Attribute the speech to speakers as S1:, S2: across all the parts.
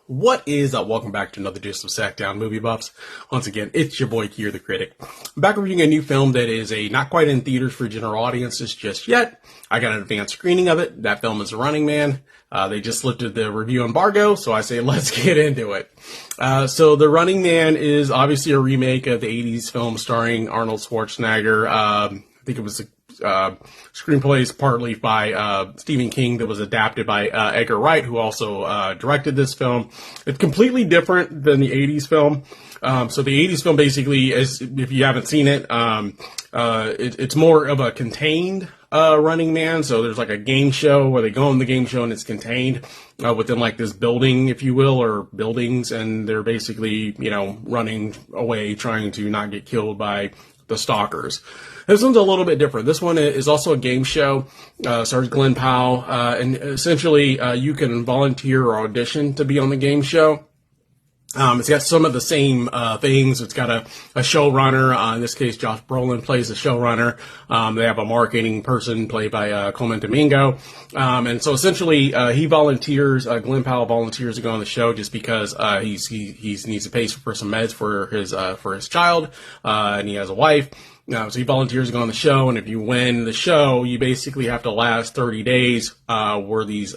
S1: What is up? Welcome back to another edition of SacTown Movie Buffs. Once again, it's your boy Kier the Critic. I'm back reviewing a new film that is not quite in theaters for general audiences just yet. I got an advanced screening of it. That film is The Running Man. They just lifted the review embargo, so I say let's get into it. So The Running Man is obviously a remake of the 80s film starring Arnold Schwarzenegger. I think it was screenplays partly by Stephen King that was adapted by Edgar Wright, who also directed this film. It's completely different than the 80s film. So the 80s film basically is, if you haven't seen it, it's more of a contained Running Man. So there's like a game show where they go on the game show and it's contained within like this building, if you will, or buildings, and they're basically, running away trying to not get killed by the stalkers. This one's a little bit different. This one is also a game show. Stars Glenn Powell, and essentially you can volunteer or audition to be on the game show. It's got some of the same things. It's got a showrunner. In this case, Josh Brolin plays the showrunner. They have a marketing person played by Coleman Domingo. And so essentially, he volunteers. Glenn Powell volunteers to go on the show just because he needs to pay for some meds for his child, and he has a wife. So he volunteers to go on the show, and if you win the show, you basically have to last 30 days where these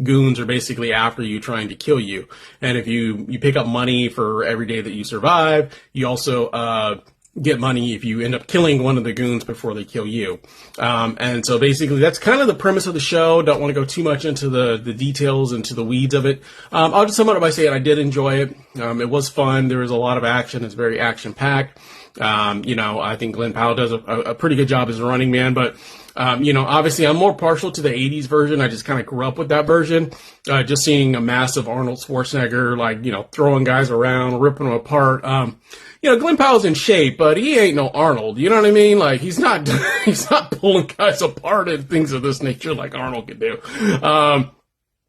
S1: goons are basically after you, trying to kill you. And if you pick up money for every day that you survive, you also get money if you end up killing one of the goons before they kill you. And so basically that's kind of the premise of the show. Don't want to go too much into the details, into the weeds of it. I'll just sum it up by saying I did enjoy it. It was fun. There was a lot of action. It's very action-packed. I think Glenn Powell does a pretty good job as a Running Man, but obviously I'm more partial to the 80s version. I just kind of grew up with that version. Just seeing a massive Arnold Schwarzenegger, throwing guys around, ripping them apart. Glenn Powell's in shape, but he ain't no Arnold. You know what I mean? Like, he's not pulling guys apart and things of this nature like Arnold could do.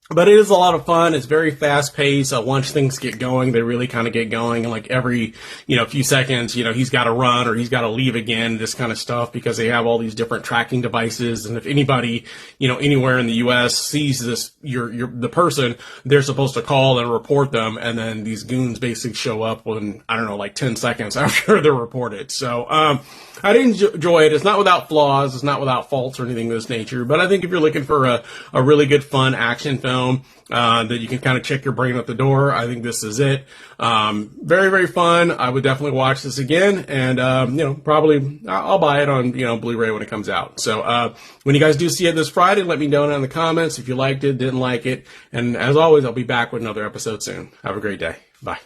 S1: But it is a lot of fun. It's very fast paced. Once things get going, they really kind of get going. And like every, few seconds, he's got to run or he's got to leave again, this kind of stuff, because they have all these different tracking devices. And if anybody, anywhere in the U.S. sees this, the person, they're supposed to call and report them. And then these goons basically show up within, 10 seconds after they're reported. So, I did enjoy it. It's not without flaws. It's not without faults or anything of this nature. But I think if you're looking for a really good, fun action film that you can kind of check your brain at the door, I think this is it. Very, very fun. I would definitely watch this again. And, probably I'll buy it on, Blu-ray when it comes out. So when you guys do see it this Friday, let me know in the comments if you liked it, didn't like it. And as always, I'll be back with another episode soon. Have a great day. Bye.